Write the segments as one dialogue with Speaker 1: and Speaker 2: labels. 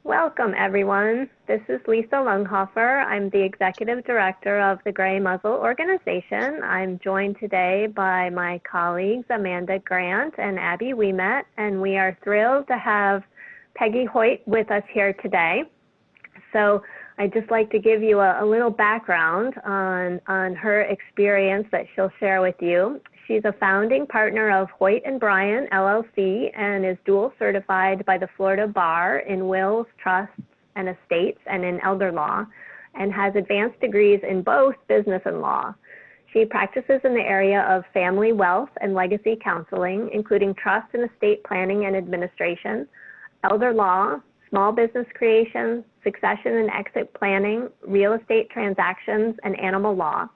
Speaker 1: Welcome, everyone. This is Lisa Lunghofer. I'm the Executive Director of the Gray Muzzle Organization. I'm joined today by my colleagues, Amanda Grant and Abby Ouimet, and we are thrilled to have Peggy Hoyt with us here today. So I'd just like to give you a little background on her experience that she'll share with you. She's a founding partner of Hoyt & Bryan, LLC, and is dual certified by the Florida Bar in wills, trusts, and estates, and in elder law, and has advanced degrees in both business and law. She practices in the area of family, wealth, and legacy counseling, including trust and estate planning and administration, elder law, small business creation, succession and exit planning, real estate transactions, and animal law.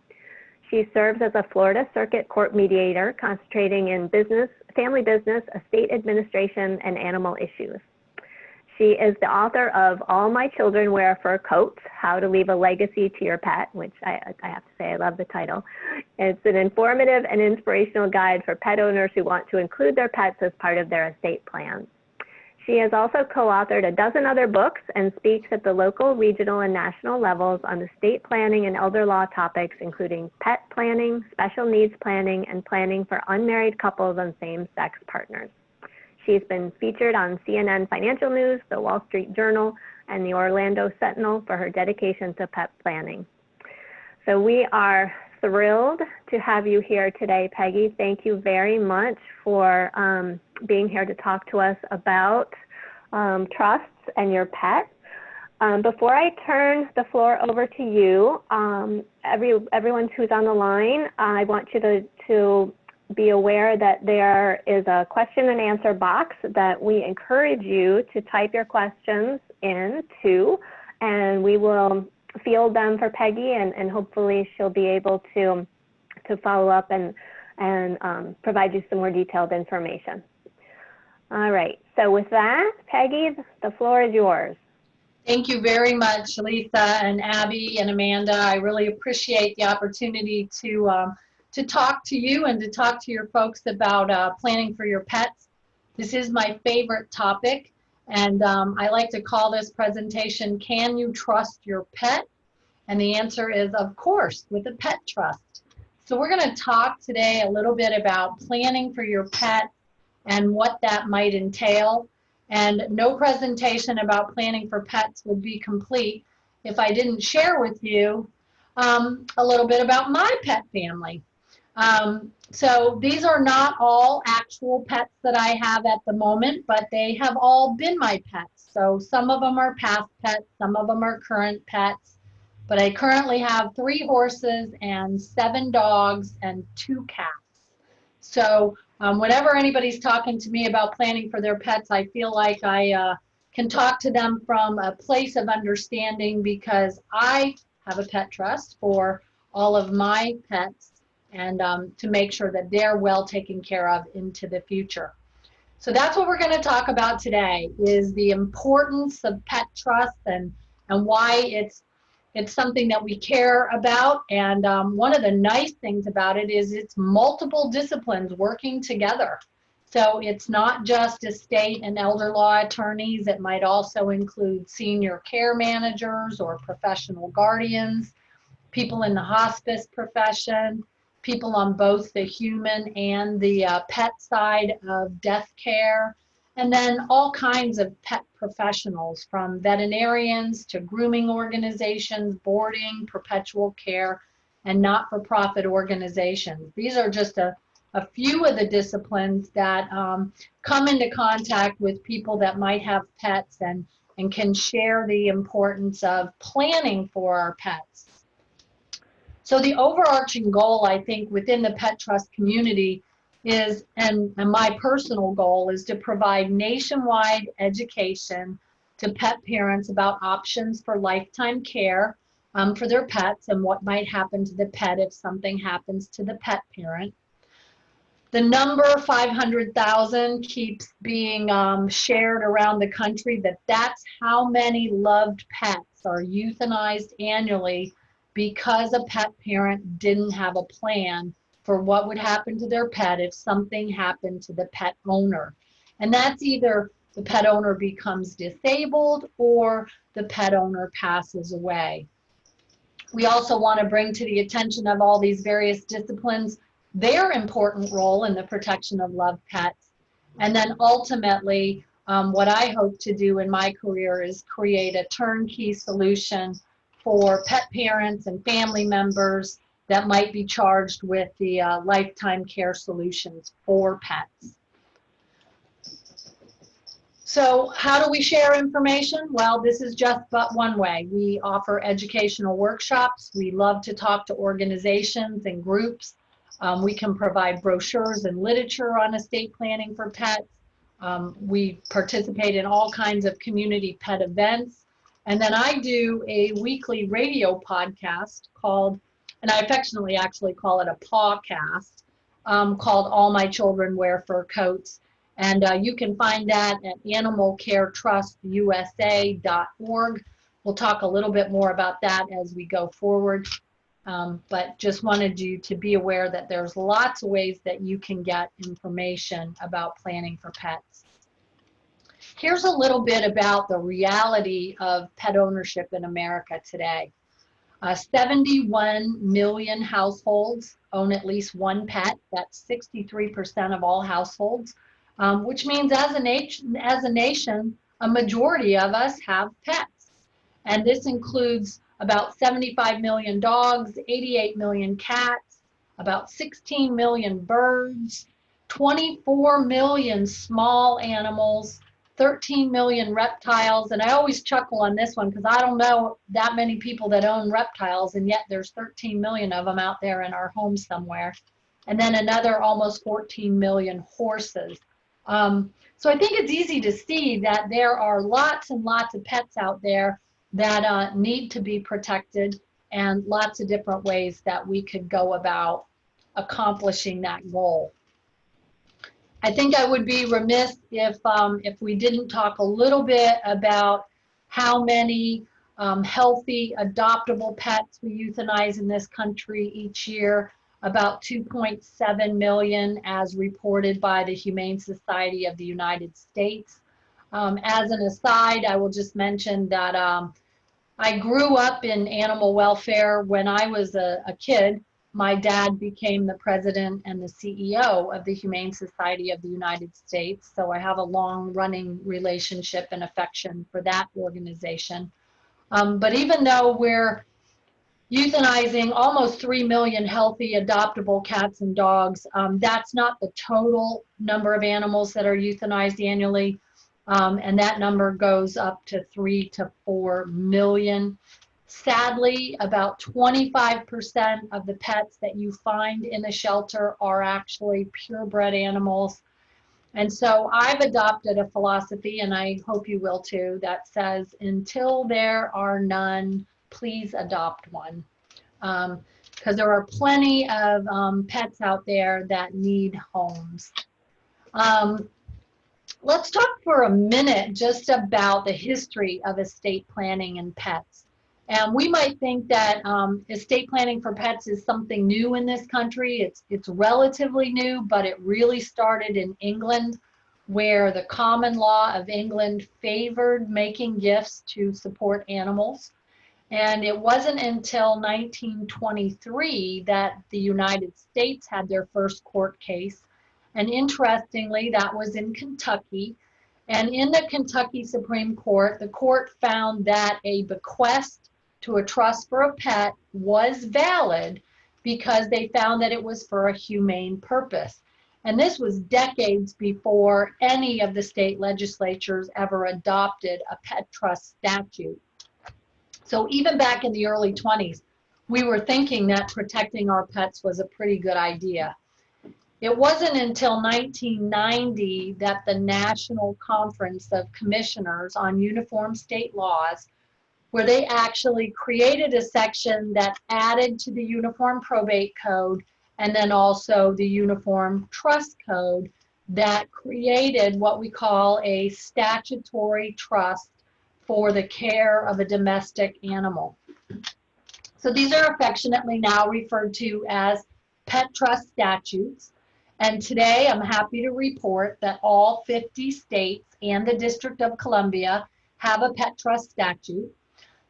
Speaker 1: She serves as a Florida Circuit Court mediator, concentrating in business, family business, estate administration, and animal issues. She is the author of All My Children Wear Fur Coats, How to Leave a Legacy to Your Pet, which I have to say I love the title. It's an informative and inspirational guide for pet owners who want to include their pets as part of their estate plans. She has also co-authored a dozen other books and speaks at the local, regional, and national levels on estate planning and elder law topics, including pet planning, special needs planning, and planning for unmarried couples and same-sex partners. She's been featured on CNN Financial News, the Wall Street Journal, and the Orlando Sentinel for her dedication to pet planning. So we are thrilled to have you here today, Peggy. Thank you very much for being here to talk to us about trusts and your pet. Before I turn the floor over to you, everyone who's on the line, I want you to be aware that there is a question and answer box that we encourage you to type your questions into, and we will field them for Peggy, and hopefully she'll be able to follow up and provide you some more detailed information. All right, so with that, Peggy, the floor is yours.
Speaker 2: Thank you very much, Lisa and Abby and Amanda. I really appreciate the opportunity to talk to you and to talk to your folks about planning for your pets. This is my favorite topic. And I like to call this presentation, Can You Trust Your Pet? And the answer is, of course, with a pet trust. So we're going to talk today a little bit about planning for your pet and what that might entail. And no presentation about planning for pets would be complete if I didn't share with you a little bit about my pet family. So these are not all actual pets that I have at the moment, but they have all been my pets. So some of them are past pets, some of them are current pets, but I currently have 3 horses and 7 dogs and 2 cats. So whenever anybody's talking to me about planning for their pets, I feel like I can talk to them from a place of understanding because I have a pet trust for all of my pets, and to make sure that they're well taken care of into the future. So that's what we're going to talk about today, is the importance of pet trust and why it's something that we care about. And one of the nice things about it is it's multiple disciplines working together. So it's not just estate and elder law attorneys. It might also include senior care managers or professional guardians, people in the hospice profession, people on both the human and the pet side of death care, and then all kinds of pet professionals, from veterinarians to grooming organizations, boarding, perpetual care, and not-for-profit organizations. These are just a few of the disciplines that come into contact with people that might have pets and can share the importance of planning for our pets. So the overarching goal, I think, within the pet trust community is, and my personal goal is, to provide nationwide education to pet parents about options for lifetime care for their pets and what might happen to the pet if something happens to the pet parent. The number 500,000 keeps being shared around the country, that's how many loved pets are euthanized annually because a pet parent didn't have a plan for what would happen to their pet if something happened to the pet owner. And that's either the pet owner becomes disabled or the pet owner passes away. We also want to bring to the attention of all these various disciplines their important role in the protection of loved pets. And then ultimately, what I hope to do in my career is create a turnkey solution for pet parents and family members that might be charged with the lifetime care solutions for pets. So how do we share information? Well, this is just but one way. We offer educational workshops. We love to talk to organizations and groups. We can provide brochures and literature on estate planning for pets. We participate in all kinds of community pet events. And then I do a weekly radio podcast called, and I affectionately actually call it a pawcast, called All My Children Wear Fur Coats. And you can find that at animalcaretrustusa.org. We'll talk a little bit more about that as we go forward. But just wanted you to be aware that there's lots of ways that you can get information about planning for pets. Here's a little bit about the reality of pet ownership in America today. 71 million households own at least one pet. That's 63% of all households, which means as a nation, a majority of us have pets. And this includes about 75 million dogs, 88 million cats, about 16 million birds, 24 million small animals, 13 million reptiles. And I always chuckle on this one because I don't know that many people that own reptiles, and yet there's 13 million of them out there in our homes somewhere. And then another almost 14 million horses. So I think it's easy to see that there are lots and lots of pets out there that need to be protected, and lots of different ways that we could go about accomplishing that goal. I think I would be remiss if we didn't talk a little bit about how many healthy adoptable pets we euthanize in this country each year. About 2.7 million as reported by the Humane Society of the United States. As an aside, I will just mention that I grew up in animal welfare. When I was a kid, my dad became the president and the CEO of the Humane Society of the United States. So I have a long running relationship and affection for that organization. But even though we're euthanizing almost 3 million healthy adoptable cats and dogs, that's not the total number of animals that are euthanized annually. And that number goes up to 3 to 4 million. Sadly, about 25% of the pets that you find in the shelter are actually purebred animals. And so I've adopted a philosophy, and I hope you will too, that says, until there are none, please adopt one. Because there are plenty of pets out there that need homes. Let's talk for a minute just about the history of estate planning and pets. And we might think that estate planning for pets is something new in this country. It's relatively new, but it really started in England, where the common law of England favored making gifts to support animals. And it wasn't until 1923 that the United States had their first court case. And interestingly, that was in Kentucky. And in the Kentucky Supreme Court, the court found that a bequest to a trust for a pet was valid because they found that it was for a humane purpose. And this was decades before any of the state legislatures ever adopted a pet trust statute. So even back in the early 20s, we were thinking that protecting our pets was a pretty good idea. It wasn't until 1990 that the National Conference of Commissioners on Uniform State Laws, where they actually created a section that added to the Uniform Probate Code and then also the Uniform Trust Code, that created what we call a statutory trust for the care of a domestic animal. So these are affectionately now referred to as pet trust statutes. And today I'm happy to report that all 50 states and the District of Columbia have a pet trust statute.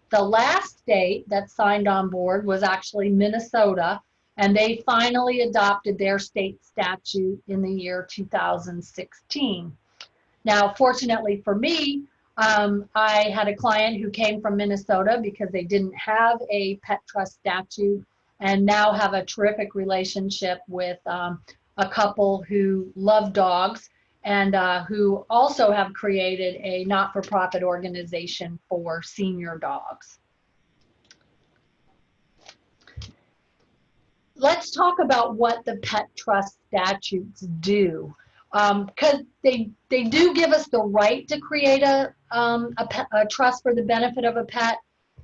Speaker 2: The last state that signed on board was actually Minnesota, and they finally adopted their state statute in the year 2016. Now, fortunately for me, I had a client who came from Minnesota because they didn't have a pet trust statute, and now have a terrific relationship with a couple who love dogs and who also have created a not-for-profit organization for senior dogs. Let's talk about what the pet trust statutes do, because they do give us the right to create a trust for the benefit of a pet.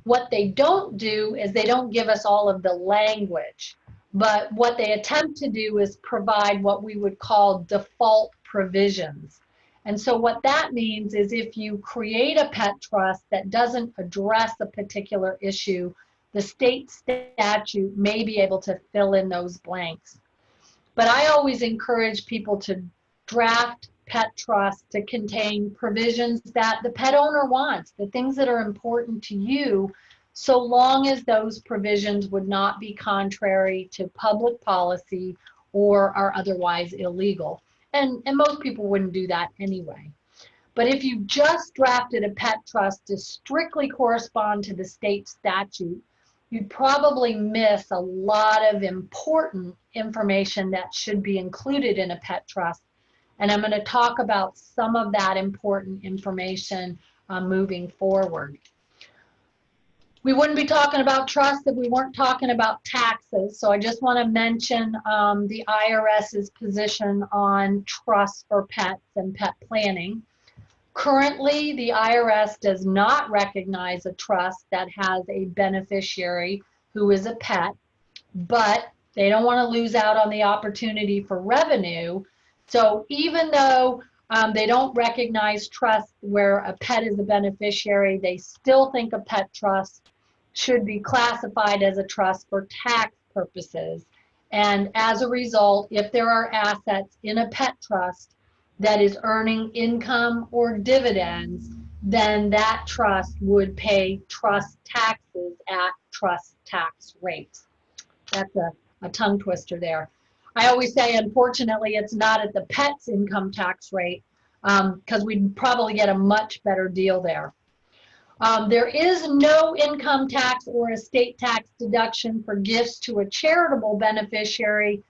Speaker 2: What they don't do is they don't give us all of the language, but what they attempt to do is provide what we would call default provisions. And so what that means is if you create a pet trust that doesn't address a particular issue, the state statute may be able to fill in those blanks. But I always encourage people to draft pet trusts to contain provisions that the pet owner wants, the things that are important to you, so long as those provisions would not be contrary to public policy or are otherwise illegal. And most people wouldn't do that anyway. But if you just drafted a pet trust to strictly correspond to the state statute, you'd probably miss a lot of important information that should be included in a pet trust. And I'm going to talk about some of that important information moving forward. We wouldn't be talking about trust if we weren't talking about taxes. So I just want to mention the IRS's position on trust for pets and pet planning. Currently, the IRS does not recognize a trust that has a beneficiary who is a pet, but they don't want to lose out on the opportunity for revenue. So even though they don't recognize trust where a pet is a beneficiary, they still think a pet trust should be classified as a trust for tax purposes. And as a result, if there are assets in a pet trust that is earning income or dividends, then that trust would pay trust taxes at trust tax rates. That's a tongue twister there. I always say, unfortunately, it's not at the pet's income tax rate, because we'd probably get a much better deal there. There is no income tax or estate tax deduction for gifts to a charitable beneficiary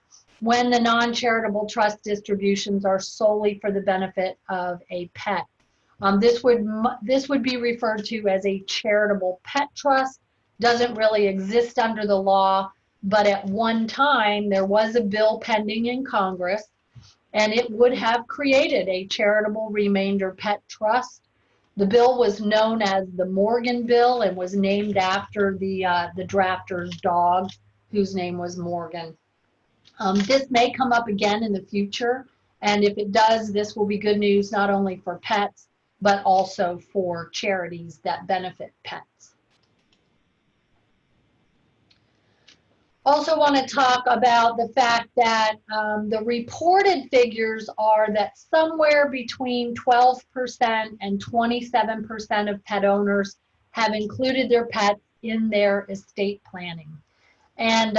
Speaker 2: when the non-charitable trust distributions are solely for the benefit of a pet. This would be referred to as a charitable pet trust. Doesn't really exist under the law, but at one time there was a bill pending in Congress, and it would have created a charitable remainder pet trust. The bill was known as the Morgan Bill and was named after the drafter's dog, whose name was Morgan. This may come up again in the future, and if it does, this will be good news not only for pets, but also for charities that benefit pets. Also want to talk about the fact that the reported figures are that somewhere between 12% and 27% of pet owners have included their pets in their estate planning. And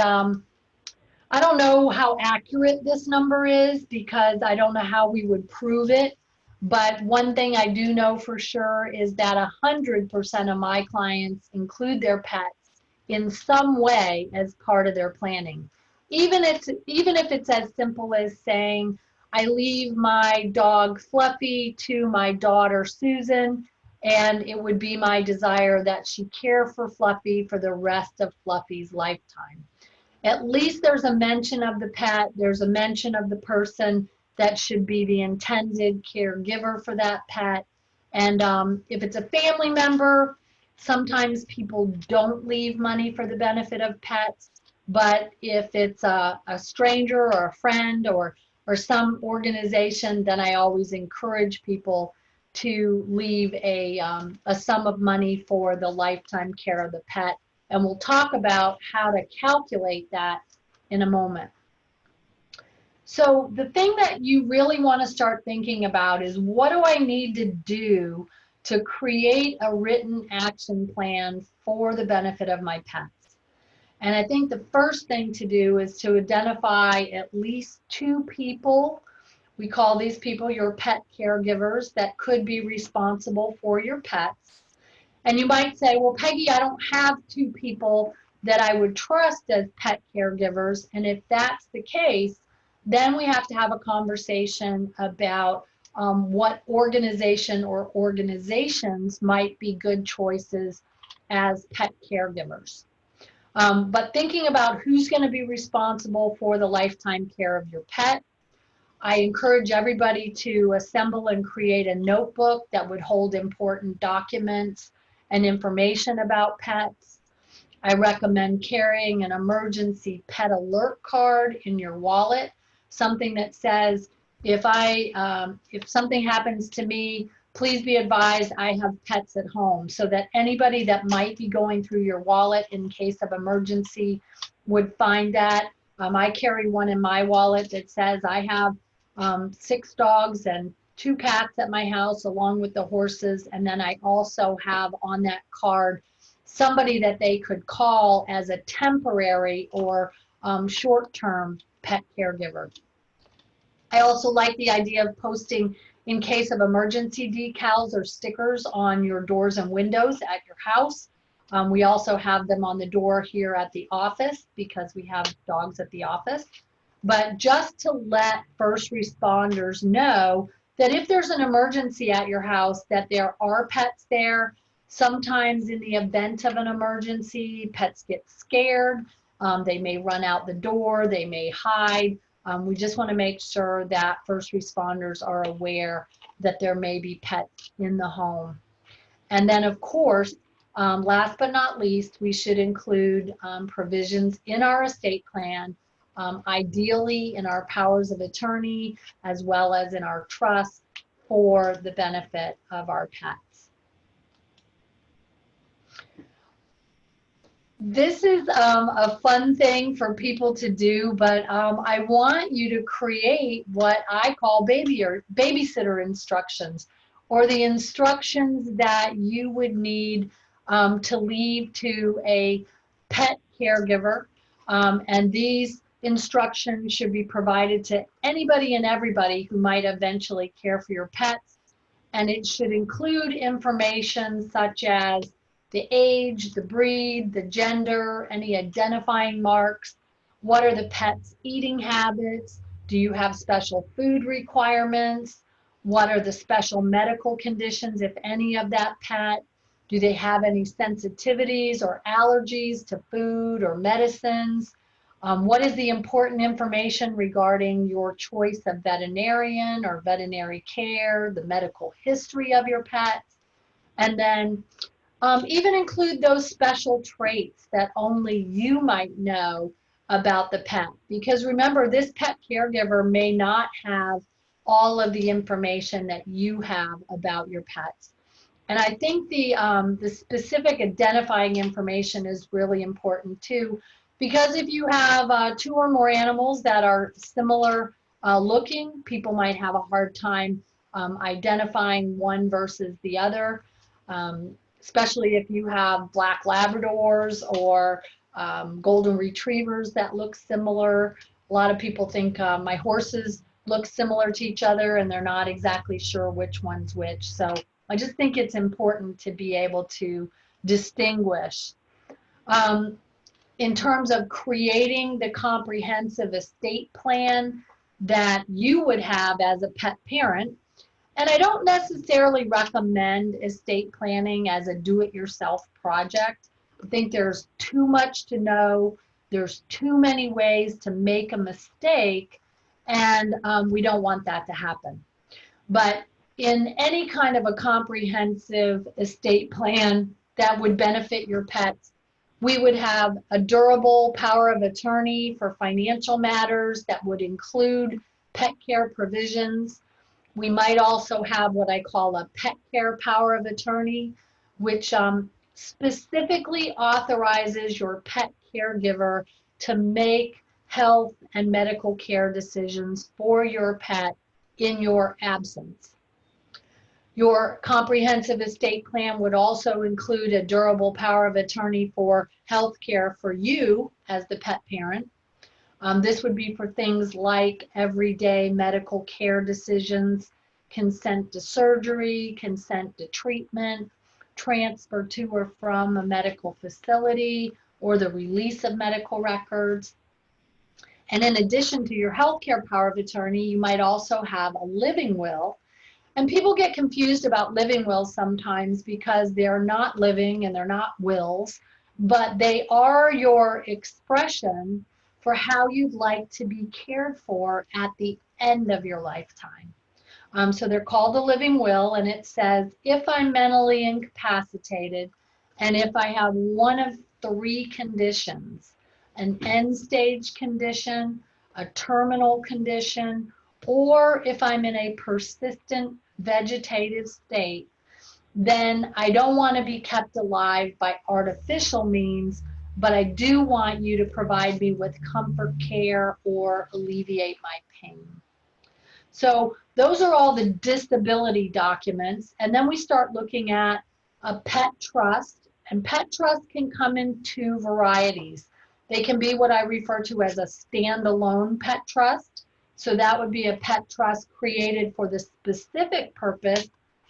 Speaker 2: I don't know how accurate this number is because I don't know how we would prove it. But one thing I do know for sure is that 100% of my clients include their pets in some way as part of their planning. Even if it's as simple as saying, I leave my dog Fluffy to my daughter Susan, and it would be my desire that she care for Fluffy for the rest of Fluffy's lifetime. At least there's a mention of the pet, there's a mention of the person that should be the intended caregiver for that pet. And if it's a family member, sometimes people don't leave money for the benefit of pets, but if it's a stranger or a friend or some organization, then I always encourage people to leave a sum of money for the lifetime care of the pet. And we'll talk about how to calculate that in a moment. So the thing that you really want to start thinking about is, what do I need to do to create a written action plan for the benefit of my pets? And I think the first thing to do is to identify at least 2 people. We call these people your pet caregivers that could be responsible for your pets. And you might say, well, Peggy, I don't have 2 people that I would trust as pet caregivers. And if that's the case, then we have to have a conversation about what organization or organizations might be good choices as pet caregivers. But thinking about who's going to be responsible for the lifetime care of your pet, I encourage everybody to assemble and create a notebook that would hold important documents and information about pets. I recommend carrying an emergency pet alert card in your wallet, something that says, if something happens to me, please be advised I have pets at home, so that anybody that might be going through your wallet in case of emergency would find that. I carry one in my wallet that says I have 6 dogs and 2 cats at my house, along with the horses. And then I also have on that card somebody that they could call as a temporary or short-term pet caregiver. I also like the idea of posting in case of emergency decals or stickers on your doors and windows at your house. We also have them on the door here at the office because we have dogs at the office. But just to let first responders know that if there's an emergency at your house, that there are pets there. Sometimes in the event of an emergency, pets get scared. They may run out the door, they may hide. We just want to make sure that first responders are aware that there may be pets in the home. And then, of course, last but not least, we should include provisions in our estate plan, ideally in our powers of attorney, as well as in our trust for the benefit of our pets. This is a fun thing for people to do, but I want you to create what I call babysitter instructions, or the instructions that you would need to leave to a pet caregiver. And these instructions should be provided to anybody and everybody who might eventually care for your pets. And it should include information such as the age, the breed, the gender, any identifying marks. What are the pet's eating habits? Do you have special food requirements? What are the special medical conditions, if any, of that pet? Do they have any sensitivities or allergies to food or medicines? What is the important information regarding your choice of veterinarian or veterinary care, the medical history of your pets? And then even include those special traits that only you might know about the pet. Because remember, this pet caregiver may not have all of the information that you have about your pets. And I think the specific identifying information is really important too, because if you have 2 or more animals that are similar looking, people might have a hard time identifying one versus the other. Especially if you have black Labradors or golden retrievers that look similar. A lot of people think my horses look similar to each other and they're not exactly sure which one's which. So I just think it's important to be able to distinguish. In terms of creating the comprehensive estate plan that you would have as a pet parent, and I don't necessarily recommend estate planning as a do-it-yourself project. I think there's too much to know. There's too many ways to make a mistake, and we don't want that to happen. But in any kind of a comprehensive estate plan that would benefit your pets, we would have a durable power of attorney for financial matters that would include pet care provisions. We might also have what I call a pet care power of attorney, which specifically authorizes your pet caregiver to make health and medical care decisions for your pet in your absence. Your comprehensive estate plan would also include a durable power of attorney for health care for you as the pet parent. This would be for things like everyday medical care decisions, consent to surgery, consent to treatment, transfer to or from a medical facility, or the release of medical records. And in addition to your healthcare power of attorney, you might also have a living will. And people get confused about living wills sometimes because they're not living and they're not wills, but they are your expression for how you'd like to be cared for at the end of your lifetime. So they're called a living will, and it says, if I'm mentally incapacitated and if I have one of three conditions, an end-stage condition, a terminal condition, or if I'm in a persistent vegetative state, then I don't want to be kept alive by artificial means, but I do want you to provide me with comfort care or alleviate my pain. So those are all the disability documents. And then we start looking at a pet trust. And pet trust can come in two varieties. They can be what I refer to as a standalone pet trust. So that would be a pet trust created for the specific purpose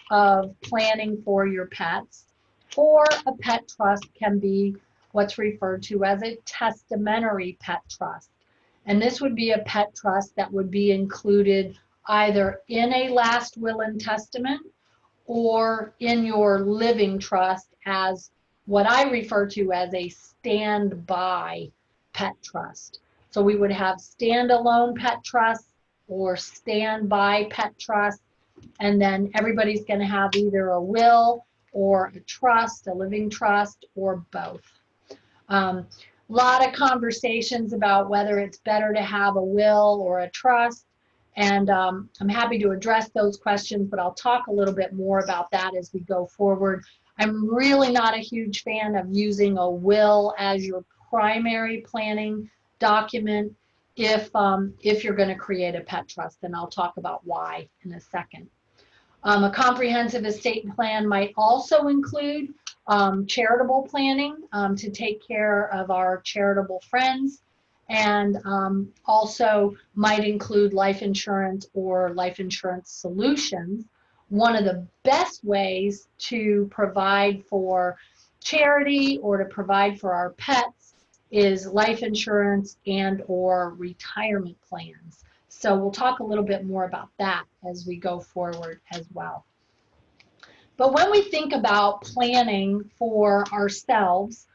Speaker 2: of planning for your pets. Or a pet trust can be what's referred to as a testamentary pet trust. And this would be a pet trust that would be included either in a last will and testament or in your living trust as what I refer to as a standby pet trust. So we would have standalone pet trusts or standby pet trusts, and then everybody's going to have either a will or a trust, a living trust, or both. Lot of conversations about whether it's better to have a will or a trust. And I'm happy to address those questions, but I'll talk a little bit more about that as we go forward. I'm really not a huge fan of using a will as your primary planning document if you're going to create a pet trust, and I'll talk about why in a second. A comprehensive estate plan might also include charitable planning to take care of our charitable friends, and also might include life insurance or life insurance solutions. One of the best ways to provide for charity or to provide for our pets is life insurance and or retirement plans. So we'll talk a little bit more about that as we go forward as well. But when we think about planning for ourselves,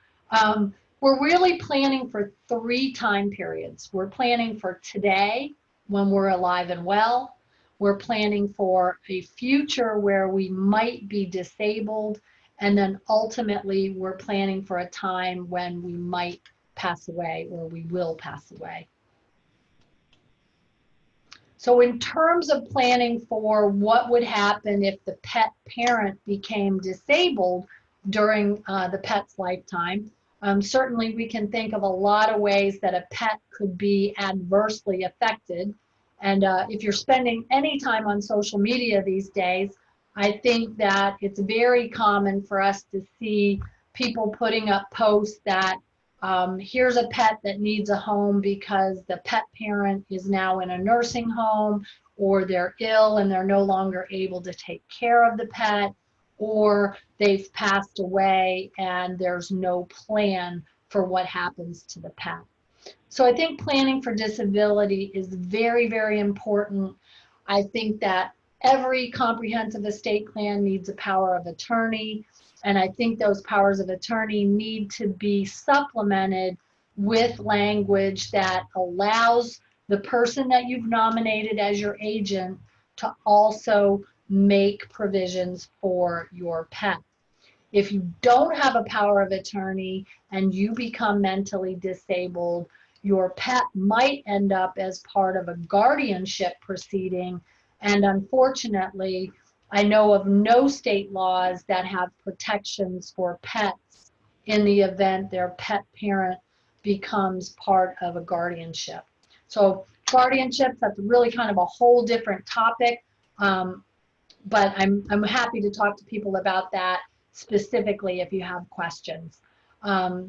Speaker 2: we're really planning for three time periods. We're planning for today, when we're alive and well. We're planning for a future where we might be disabled. And then ultimately, we're planning for a time when we might pass away or we will pass away. So in terms of planning for what would happen if the pet parent became disabled during the pet's lifetime, certainly we can think of a lot of ways that a pet could be adversely affected. And if you're spending any time on social media these days, I think that it's very common for us to see people putting up posts that here's a pet that needs a home because the pet parent is now in a nursing home, or they're ill and they're no longer able to take care of the pet, or they've passed away and there's no plan for what happens to the pet. So I think planning for disability is very, very important. I think that every comprehensive estate plan needs a power of attorney. And I think those powers of attorney need to be supplemented with language that allows the person that you've nominated as your agent to also make provisions for your pet. If you don't have a power of attorney and you become mentally disabled, your pet might end up as part of a guardianship proceeding. And unfortunately, I know of no state laws that have protections for pets in the event their pet parent becomes part of a guardianship. So guardianships, that's really kind of a whole different topic, but I'm happy to talk to people about that specifically if you have questions. The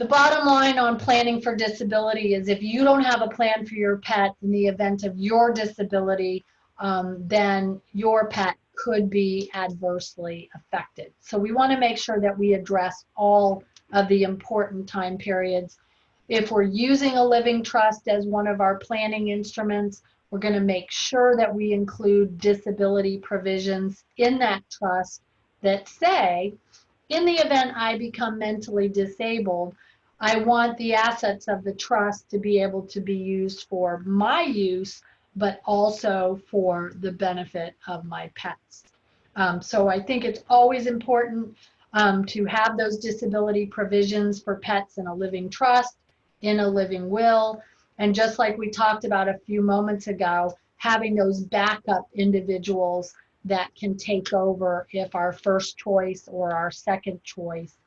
Speaker 2: bottom line on planning for disability is if you don't have a plan for your pet in the event of your disability, then your pet could be adversely affected. So we want to make sure that we address all of the important time periods. If we're using a living trust as one of our planning instruments, we're going to make sure that we include disability provisions in that trust that say, in the event I become mentally disabled, I want the assets of the trust to be able to be used for my use, but also for the benefit of my pets. So I think it's always important to have those disability provisions for pets in a living trust, in a living will, and just like we talked about a few moments ago, having those backup individuals that can take over if our first choice or our second choice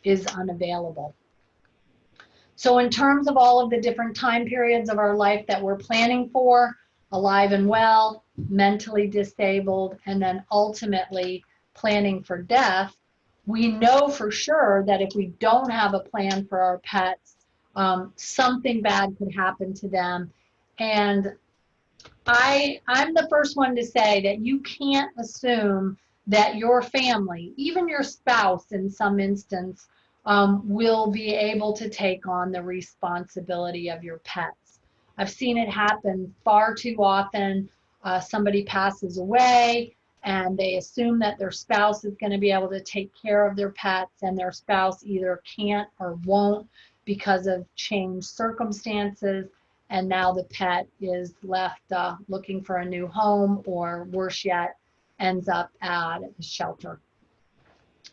Speaker 2: is unavailable. So in terms of all of the different time periods of our life that we're planning for, alive and well, mentally disabled, and then ultimately planning for death, we know for sure that if we don't have a plan for our pets, something bad could happen to them. And I'm the first one to say that you can't assume that your family, even your spouse in some instance, will be able to take on the responsibility of your pets. I've seen it happen far too often. Somebody passes away and they assume that their spouse is going to be able to take care of their pets, and their spouse either can't or won't because of changed circumstances. And now the pet is left looking for a new home, or worse yet, ends up at a shelter.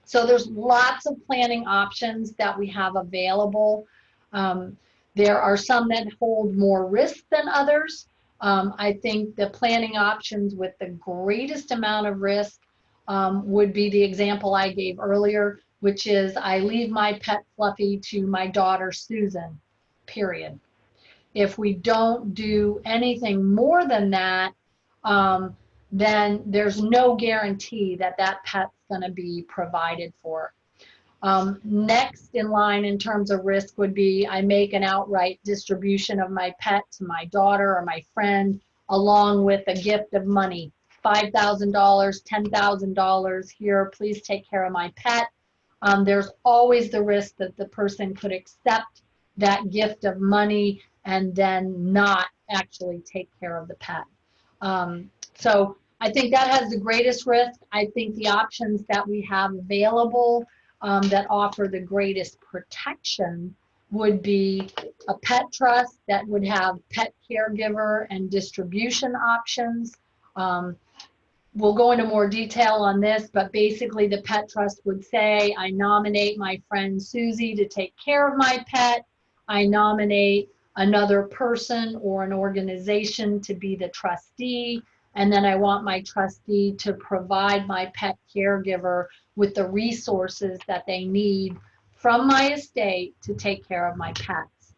Speaker 2: So there's lots of planning options that we have available. There are some that hold more risk than others. I think the planning options with the greatest amount of risk would be the example I gave earlier, which is I leave my pet Fluffy to my daughter Susan, period. If we don't do anything more than that, then there's no guarantee that that pet's going to be provided for. Next in line in terms of risk would be I make an outright distribution of my pet to my daughter or my friend, along with a gift of money, $5,000, $10,000 here, please take care of my pet. There's always the risk that the person could accept that gift of money and then not actually take care of the pet. So I think that has the greatest risk. I think the options that we have available that offer the greatest protection would be a pet trust that would have pet caregiver and distribution options. We'll go into more detail on this, but basically the pet trust would say, I nominate my friend Susie to take care of my pet. I nominate another person or an organization to be the trustee, and then I want my trustee to provide my pet caregiver with the resources that they need from my estate to take care of my pets.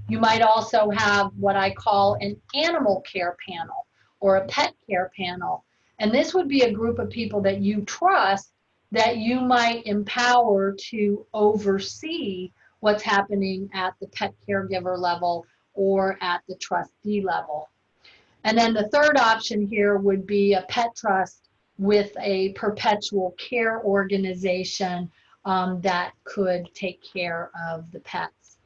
Speaker 2: You might also have what I call an animal care panel or a pet care panel, and this would be a group of people that you trust that you might empower to oversee what's happening at the pet caregiver level or at the trustee level. And then the third option here would be a pet trust with a perpetual care organization that could take care of the pets.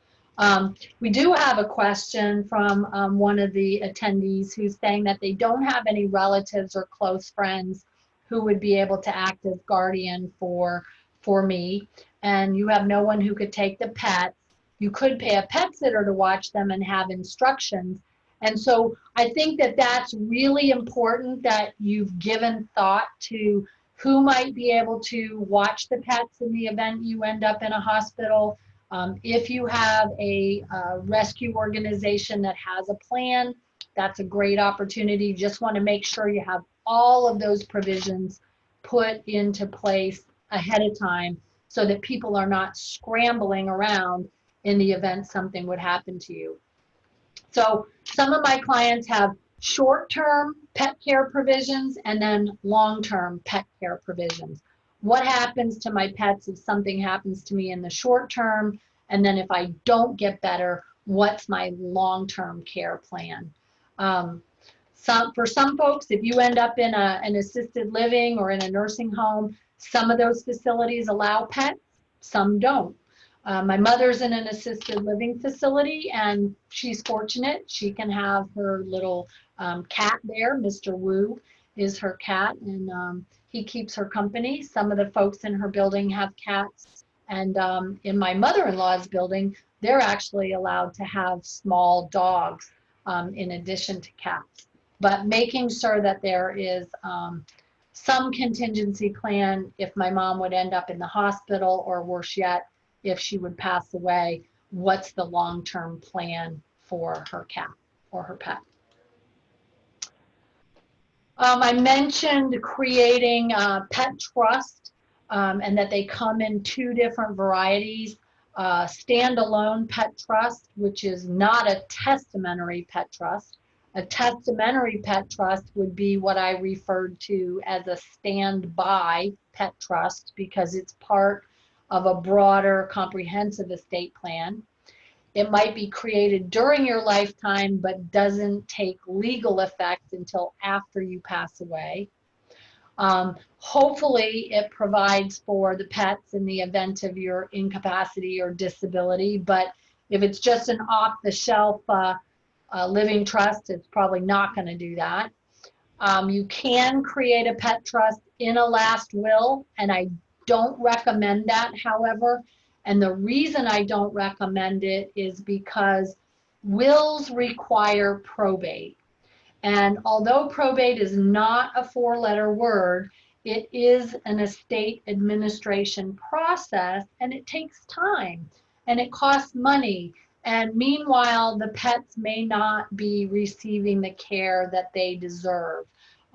Speaker 2: We do have a question from one of the attendees who's saying that they don't have any relatives or close friends who would be able to act as guardian for me, and you have no one who could take the pets. You could pay a pet sitter to watch them and have instructions. And so I think that that's really important that you've given thought to who might be able to watch the pets in the event you end up in a hospital. If you have a rescue organization that has a plan, that's a great opportunity. You just want to make sure you have all of those provisions put into place ahead of time so that people are not scrambling around in the event something would happen to you. So some of my clients have short-term pet care provisions and then long-term pet care provisions. What happens to my pets if something happens to me in the short term, and then if I don't get better, what's my long-term care plan? For some folks, if you end up in an assisted living or in a nursing home, some of those facilities allow pets, some don't. My mother's in an assisted living facility, and she's fortunate. She can have her little cat there. Mr. Wu is her cat, and he keeps her company. Some of the folks in her building have cats, and in my mother-in-law's building, they're actually allowed to have small dogs in addition to cats. But making sure that there is some contingency plan if my mom would end up in the hospital, or worse yet, if she would pass away, what's the long-term plan for her cat or her pet? I mentioned creating a pet trust, and that they come in two different varieties. Standalone pet trust, which is not a testamentary pet trust. A testamentary pet trust would be what I referred to as a standby pet trust, because it's part of a broader comprehensive estate plan. It might be created during your lifetime but doesn't take legal effect until after you pass away. Hopefully it provides for the pets in the event of your incapacity or disability, but if it's just an off-the-shelf living trust, it's probably not going to do that. You can create a pet trust in a last will, and I don't recommend that, however. And the reason I don't recommend it is because wills require probate. And although probate is not a four-letter word, it is an estate administration process, and it takes time, and it costs money. And meanwhile, the pets may not be receiving the care that they deserve.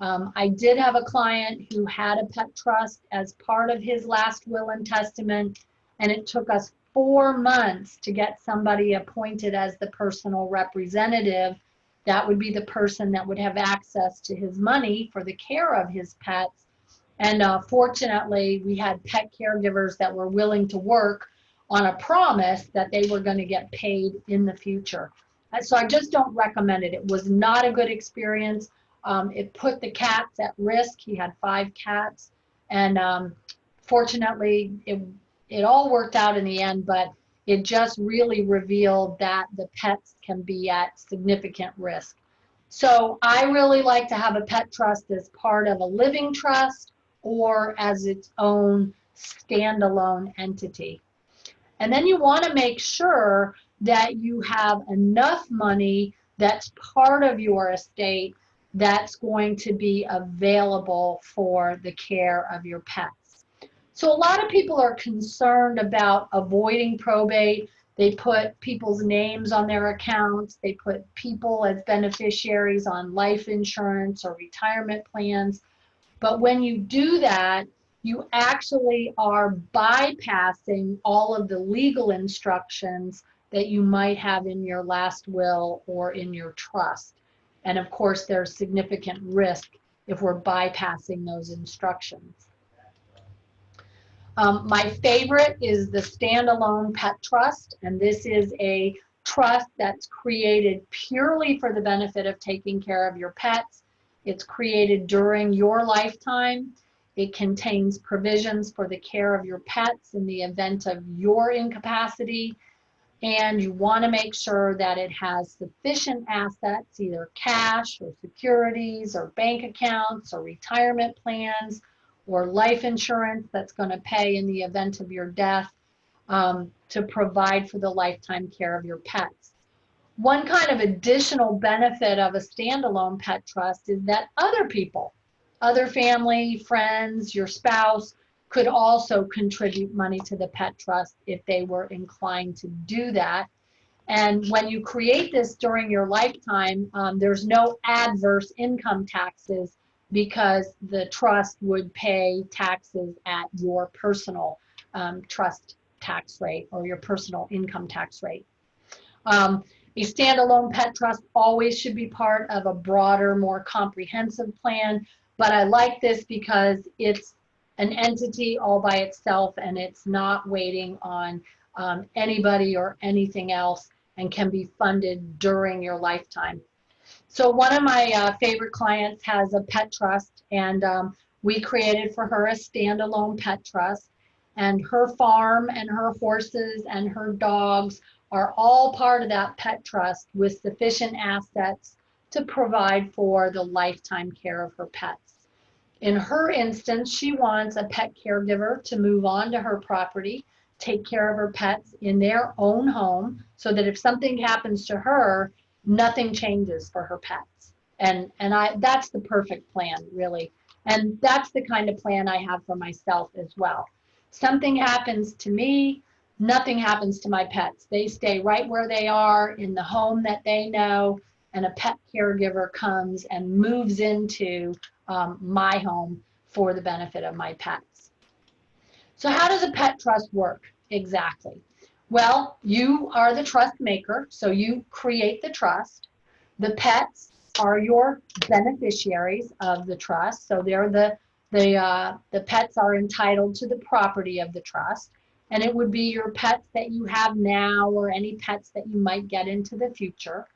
Speaker 2: I did have a client who had a pet trust as part of his last will and testament, and it took us 4 months to get somebody appointed as the personal representative. That would be the person that would have access to his money for the care of his pets. And fortunately, we had pet caregivers that were willing to work on a promise that they were going to get paid in the future. So I just don't recommend it. It was not a good experience. It put the cats at risk. He had 5 cats, and fortunately, it all worked out in the end, but it just really revealed that the pets can be at significant risk. So I really like to have a pet trust as part of a living trust or as its own standalone entity. And then you want to make sure that you have enough money that's part of your estate that's going to be available for the care of your pets. So a lot of people are concerned about avoiding probate. They put people's names on their accounts. They put people as beneficiaries on life insurance or retirement plans. But when you do that, you actually are bypassing all of the legal instructions that you might have in your last will or in your trust. And of course, there's significant risk if we're bypassing those instructions. My favorite is the standalone pet trust, and this is a trust that's created purely for the benefit of taking care of your pets. It's created during your lifetime. It contains provisions for the care of your pets in the event of your incapacity, and you want to make sure that it has sufficient assets, either cash or securities or bank accounts or retirement plans or life insurance that's going to pay in the event of your death, to provide for the lifetime care of your pets. One kind of additional benefit of a standalone pet trust is that other people, other family, friends, your spouse, could also contribute money to the pet trust if they were inclined to do that. And when you create this during your lifetime, there's no adverse income taxes because the trust would pay taxes at your personal trust tax rate or your personal income tax rate. A standalone pet trust always should be part of a broader, more comprehensive plan, but I like this because it's an entity all by itself and it's not waiting on anybody or anything else and can be funded during your lifetime. So one of my favorite clients has a pet trust, and we created for her a standalone pet trust, and her farm and her horses and her dogs are all part of that pet trust with sufficient assets to provide for the lifetime care of her pets. In her instance, she wants a pet caregiver to move on to her property, take care of her pets in their own home, so that if something happens to her, nothing changes for her pets. And that's the perfect plan, really. And that's the kind of plan I have for myself as well. Something happens to me, nothing happens to my pets. They stay right where they are in the home that they know, and a pet caregiver comes and moves into my home for the benefit of my pets. So how does a pet trust work exactly? Well, you are the trust maker, so you create the trust. The pets are your beneficiaries of the trust, so they're the pets are entitled to the property of the trust, and it would be your pets that you have now or any pets that you might get into the future.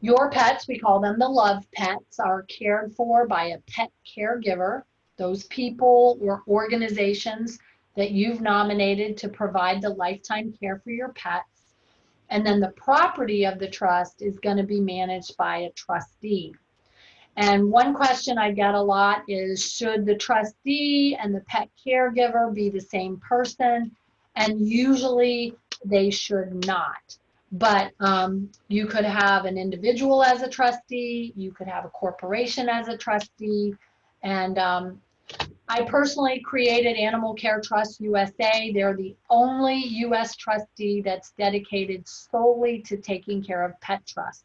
Speaker 2: Your pets, we call them the love pets, are cared for by a pet caregiver, those people or organizations that you've nominated to provide the lifetime care for your pets. And then the property of the trust is going to be managed by a trustee. And one question I get a lot is, should the trustee and the pet caregiver be the same person? And usually they should not. But you could have an individual as a trustee, you could have a corporation as a trustee, and I personally created Animal Care Trust USA. They're the only US trustee that's dedicated solely to taking care of pet trusts.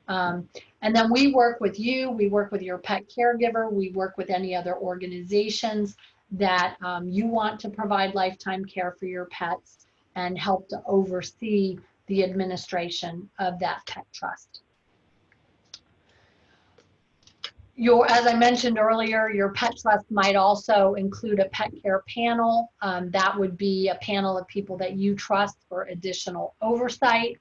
Speaker 2: And then we work with you, we work with your pet caregiver, we work with any other organizations that you want to provide lifetime care for your pets and help to oversee the administration of that pet trust. As I mentioned earlier, your pet trust might also include a pet care panel. That would be a panel of people that you trust for additional oversight.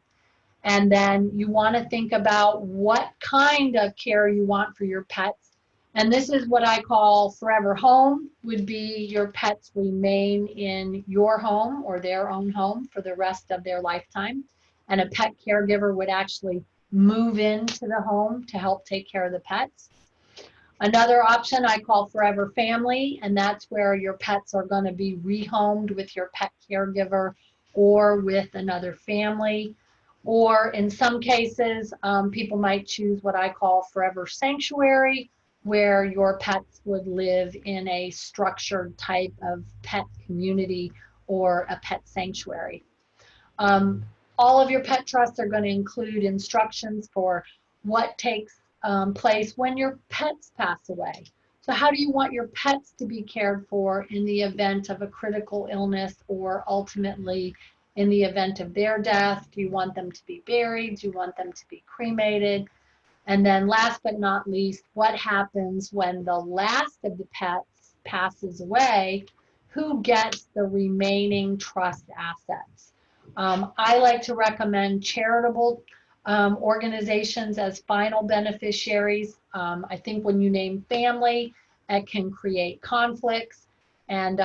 Speaker 2: And then you want to think about what kind of care you want for your pets. And this is what I call forever home, would be your pets remain in your home or their own home for the rest of their lifetime. And a pet caregiver would actually move into the home to help take care of the pets. Another option I call forever family, and that's where your pets are going to be rehomed with your pet caregiver or with another family. Or in some cases, people might choose what I call forever sanctuary, where your pets would live in a structured type of pet community or a pet sanctuary. All of your pet trusts are going to include instructions for what takes place when your pets pass away. So how do you want your pets to be cared for in the event of a critical illness or ultimately in the event of their death? Do you want them to be buried? Do you want them to be cremated? And then last but not least, what happens when the last of the pets passes away? Who gets the remaining trust assets? I like to recommend charitable organizations as final beneficiaries. I think when you name family, it can create conflicts. And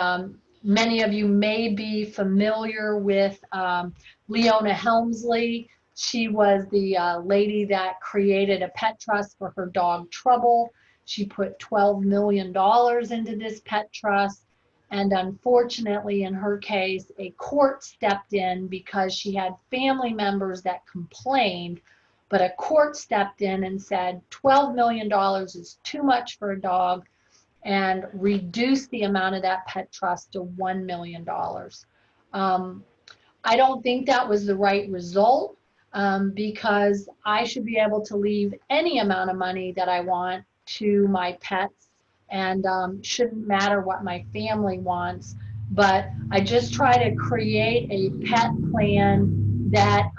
Speaker 2: many of you may be familiar with Leona Helmsley. She was the lady that created a pet trust for her dog Trouble. She put $12 million into this pet trust. And unfortunately, in her case, a court stepped in because she had family members that complained, but a court stepped in and said $12 million is too much for a dog and reduced the amount of that pet trust to $1 million. I don't think that was the right result because I should be able to leave any amount of money that I want to my pets, and shouldn't matter what my family wants. but I just try to create a pet plan that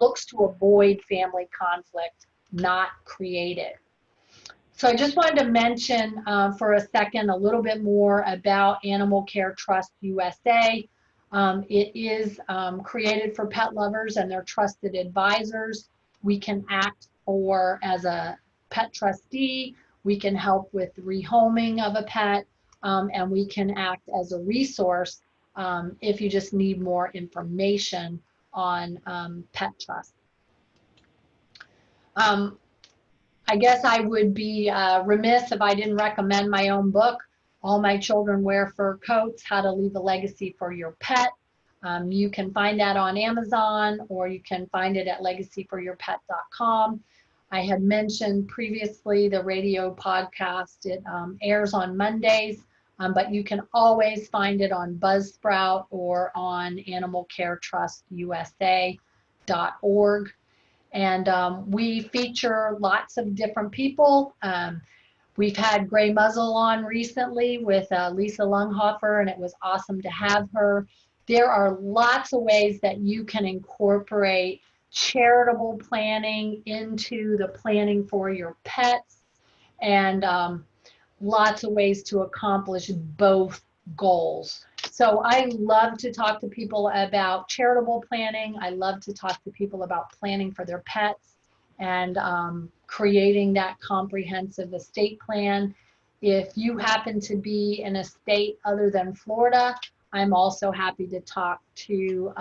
Speaker 2: looks to avoid family conflict, not create it. So I just wanted to mention for a second a little bit more about Animal Care Trust USA. It is created for pet lovers and their trusted advisors. We can act for as a pet trustee. We can help with rehoming of a pet, and we can act as a resource if you just need more information on pet trust. I guess I would be remiss if I didn't recommend my own book, All My Children Wear Fur Coats, How to Leave a Legacy for Your Pet. You can find that on Amazon, or you can find it at legacyforyourpet.com. I had mentioned previously the radio podcast. It airs on Mondays, but you can always find it on Buzzsprout or on animalcaretrustusa.org. And we feature lots of different people. We've had Gray Muzzle on recently with Lisa Lunghofer, and it was awesome to have her. There are lots of ways that you can incorporate charitable planning into the planning for your pets, and lots of ways to accomplish both goals. So I love to talk to people about charitable planning. I love to talk to people about planning for their pets and creating that comprehensive estate plan. If you happen to be in a state other than Florida, I'm also happy to talk to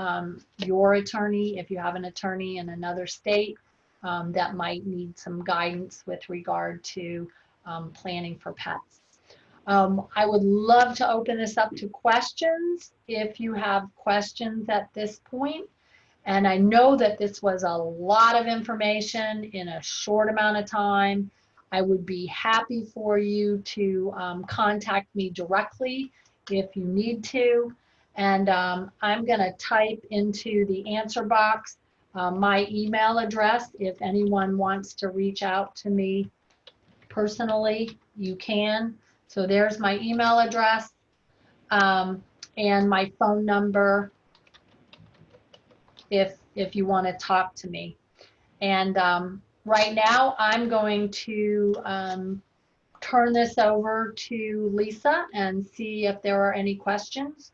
Speaker 2: your attorney if you have an attorney in another state that might need some guidance with regard to planning for pets. I would love to open this up to questions if you have questions at this point. And I know that this was a lot of information in a short amount of time. I would be happy for you to contact me directly if you need to. And I'm going to type into the answer box my email address. If anyone wants to reach out to me personally, you can. So there's my email address and my phone number if you want to talk to me. And right now I'm going to turn this over to Lisa and see if there are any questions.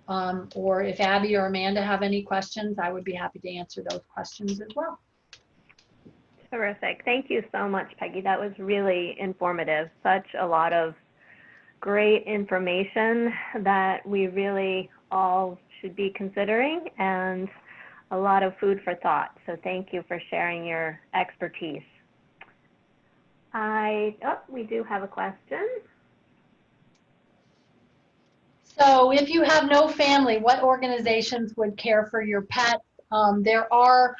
Speaker 2: Or if Abby or Amanda have any questions, I would be happy to answer those questions as well.
Speaker 1: Terrific. Thank you so much, Peggy. That was really informative. Such a lot of great information that we really all should be considering, and a lot of food for thought. So thank you for sharing your expertise. We do have a question.
Speaker 2: So if you have no family, what organizations would care for your pet? There are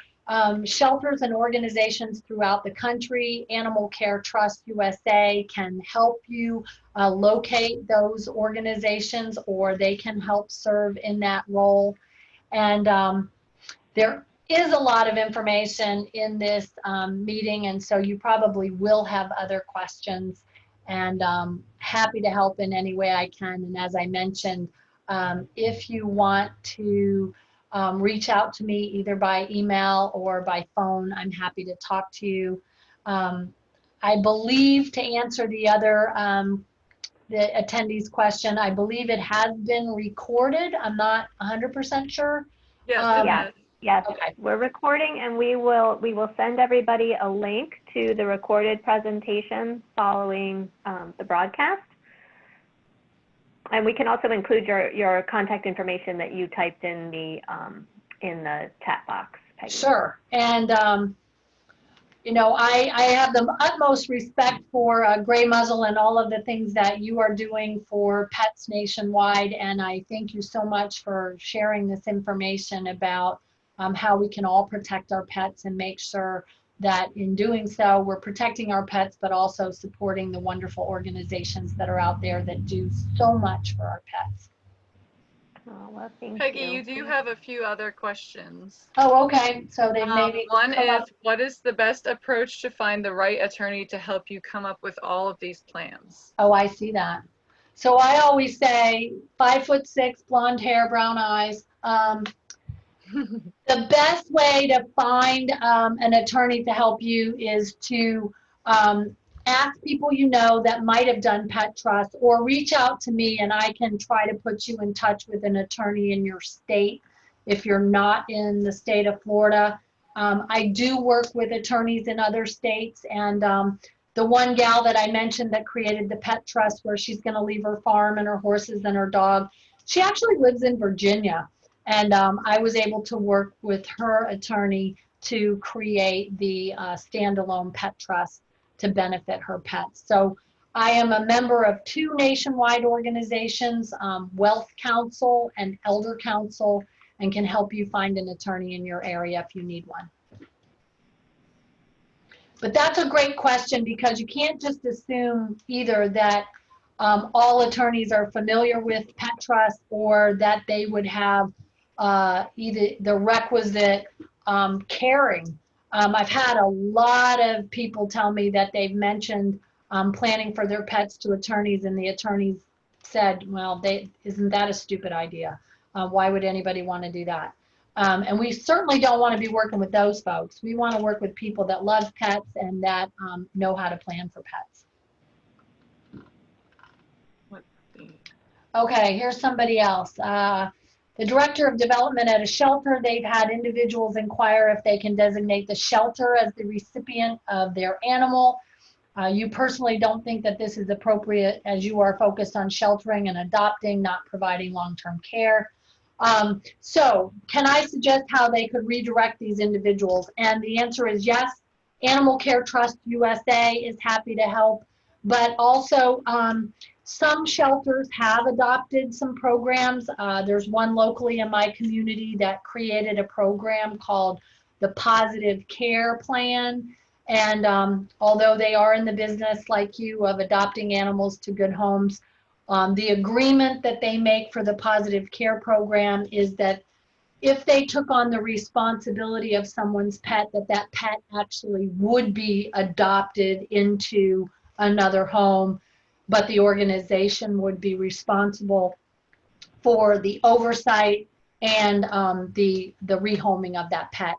Speaker 2: shelters and organizations throughout the country. Animal Care Trust USA can help you locate those organizations, or they can help serve in that role. And there is a lot of information in this meeting, and so you probably will have other questions, and happy to help in any way I can. And as I mentioned, if you want to reach out to me either by email or by phone, I'm happy to talk to you. I believe, to answer the other the attendee's question, I believe it has been recorded. I'm not 100% sure.
Speaker 1: Yes. Yes,
Speaker 2: okay.
Speaker 1: We're recording, and we will send everybody a link to the recorded presentation following the broadcast. And we can also include your contact information that you typed in the chat box, Peggy.
Speaker 2: Sure. And you know, I have the utmost respect for Gray Muzzle and all of the things that you are doing for pets nationwide. And I thank you so much for sharing this information about how we can all protect our pets and make sure that in doing so, we're protecting our pets, but also supporting the wonderful organizations that are out there that do so much for our pets.
Speaker 1: Oh, well, thank
Speaker 3: Peggy,
Speaker 1: you.
Speaker 3: you do have a few other questions.
Speaker 2: Oh, okay. So they maybe
Speaker 3: one is, what is the best approach to find the right attorney to help you come up with all of these plans?
Speaker 2: Oh, I see that. So I always say 5'6", blonde hair, brown eyes. The best way to find an attorney to help you is to ask people you know that might have done pet trust, or reach out to me and I can try to put you in touch with an attorney in your state if you're not in the state of Florida. I do work with attorneys in other states, and the one gal that I mentioned that created the pet trust where she's going to leave her farm and her horses and her dog, she actually lives in Virginia. And I was able to work with her attorney to create the standalone pet trust to benefit her pets. So I am a member of 2 nationwide organizations, Wealth Council and Elder Council, and can help you find an attorney in your area if you need one. But that's a great question, because you can't just assume either that all attorneys are familiar with pet trust, or that they would have either the requisite caring. I've had a lot of people tell me that they've mentioned planning for their pets to attorneys, and the attorneys said, well, isn't that a stupid idea? Why would anybody want to do that? And we certainly don't want to be working with those folks. We want to work with people that love pets and that know how to plan for pets. Okay, here's somebody else. The director of development at a shelter, they've had individuals inquire if they can designate the shelter as the recipient of their animal. You personally don't think that this is appropriate, as you are focused on sheltering and adopting, not providing long-term care. So can I suggest how they could redirect these individuals? And the answer is yes. Animal Care Trust USA is happy to help, but also some shelters have adopted some programs. There's one locally in my community that created a program called the Positive Care Plan. And although they are in the business, like you, of adopting animals to good homes, the agreement that they make for the Positive Care Program is that if they took on the responsibility of someone's pet, that pet actually would be adopted into another home, but the organization would be responsible for the oversight and the rehoming of that pet.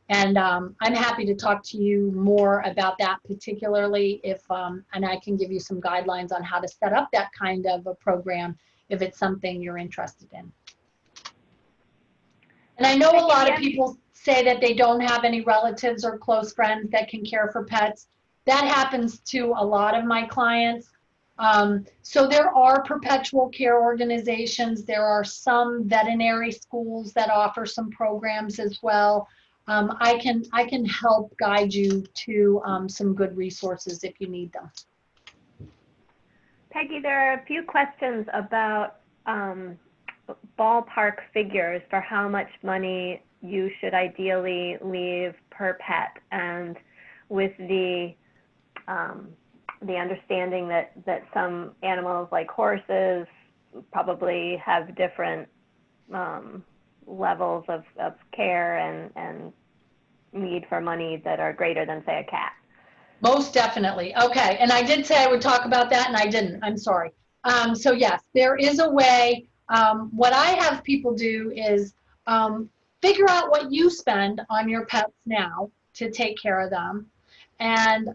Speaker 2: And I'm happy to talk to you more about that particularly if, and I can give you some guidelines on how to set up that kind of a program if it's something you're interested in. And I know a lot of people say that they don't have any relatives or close friends that can care for pets. That happens to a lot of my clients. So there are perpetual care organizations. There are some veterinary schools that offer some programs as well. I can help guide you to some good resources if you need them.
Speaker 1: Peggy, there are a few questions about ballpark figures for how much money you should ideally leave per pet, and with the understanding that some animals like horses probably have different levels of care and need for money that are greater than, say, a cat.
Speaker 2: Most definitely. Okay, and I did say I would talk about that, and I didn't. I'm sorry. So yes, there is a way. What I have people do is figure out what you spend on your pets now to take care of them, and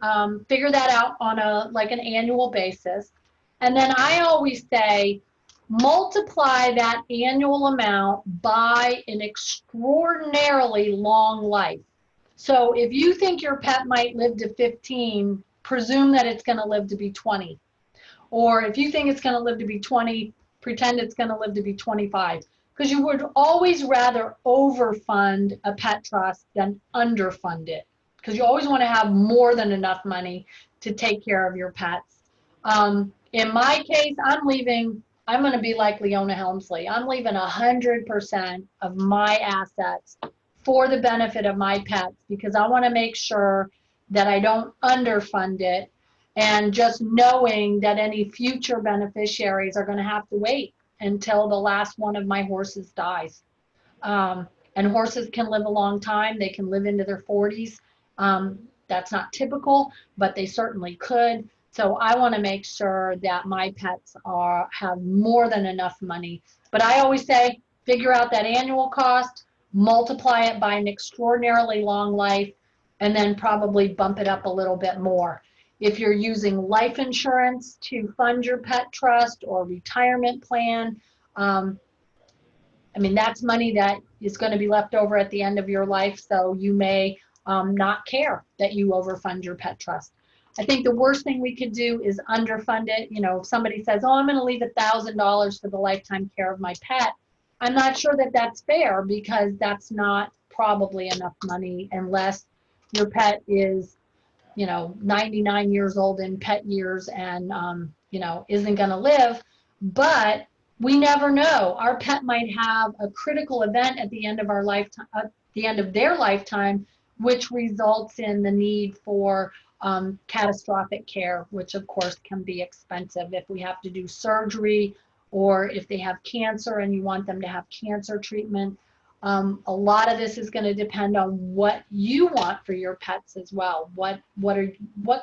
Speaker 2: figure that out on an annual basis. And then I always say, multiply that annual amount by an extraordinarily long life. So if you think your pet might live to 15, presume that it's going to live to be 20. Or if you think it's going to live to be 20, pretend it's going to live to be 25. Because you would always rather overfund a pet trust than underfund it. Because you always want to have more than enough money to take care of your pets. In my case, I'm going to be like Leona Helmsley. I'm leaving 100% of my assets for the benefit of my pets, because I want to make sure that I don't underfund it, and just knowing that any future beneficiaries are going to have to wait until the last one of my horses dies. And horses can live a long time. They can live into their 40s. That's not typical, but they certainly could. So I want to make sure that my pets have more than enough money. But I always say, figure out that annual cost, multiply it by an extraordinarily long life, and then probably bump it up a little bit more. If you're using life insurance to fund your pet trust or retirement plan, I mean, that's money that is going to be left over at the end of your life, so you may not care that you overfund your pet trust. I think the worst thing we could do is underfund it. You know, if somebody says, oh, I'm going to leave $1,000 for the lifetime care of my pet, I'm not sure that that's fair, because that's not probably enough money unless your pet is, you know, 99 years old in pet years and, you know, isn't going to live. But we never know. Our pet might have a critical event at the end of our lifetime, at the end of their lifetime, which results in the need for catastrophic care, which of course can be expensive if we have to do surgery, or if they have cancer and you want them to have cancer treatment. A lot of this is going to depend on what you want for your pets as well. What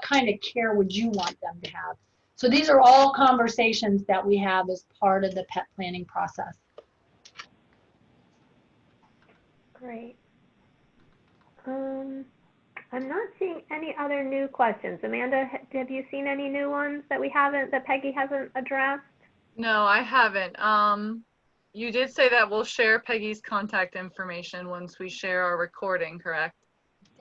Speaker 2: kind of care would you want them to have? So these are all conversations that we have as part of the pet planning process.
Speaker 1: Great. I'm not seeing any other new questions. Amanda, have you seen any new ones that Peggy hasn't addressed?
Speaker 3: No, I haven't. You did say that we'll share Peggy's contact information once we share our recording, correct?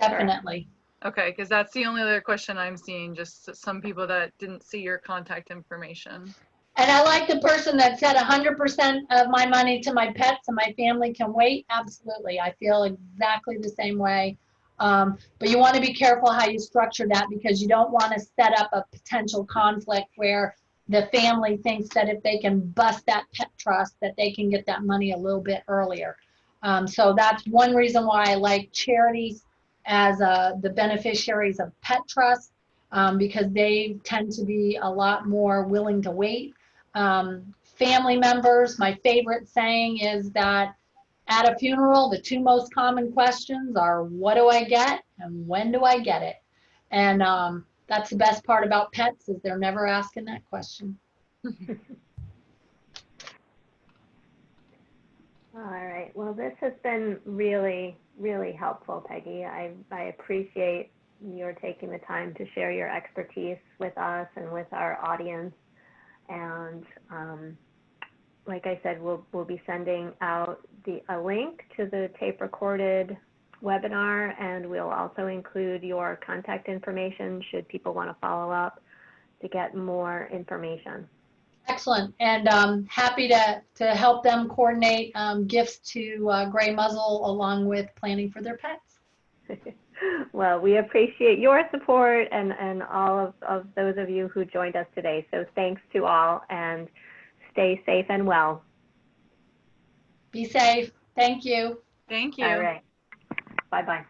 Speaker 2: Definitely.
Speaker 3: Okay, because that's the only other question I'm seeing, just some people that didn't see your contact information.
Speaker 2: And I like the person that said 100% of my money to my pets and my family can wait. Absolutely. I feel exactly the same way. But you want to be careful how you structure that, because you don't want to set up a potential conflict where the family thinks that if they can bust that pet trust, that they can get that money a little bit earlier. So that's one reason why I like charities as the beneficiaries of pet trusts, because they tend to be a lot more willing to wait. Family members, my favorite saying is that at a funeral, the two most common questions are, what do I get and when do I get it? And that's the best part about pets, is they're never asking that question.
Speaker 1: All right. Well, this has been really, really helpful, Peggy. I appreciate your taking the time to share your expertise with us and with our audience. And like I said, we'll be sending out a link to the tape-recorded webinar, and we'll also include your contact information should people want to follow up to get more information.
Speaker 2: Excellent, and happy to help them coordinate gifts to Gray Muzzle along with planning for their pets.
Speaker 1: Well, we appreciate your support and all of those of you who joined us today. So thanks to all, and stay safe and well.
Speaker 2: Be safe. Thank you.
Speaker 3: Thank you.
Speaker 1: All right. Bye-bye.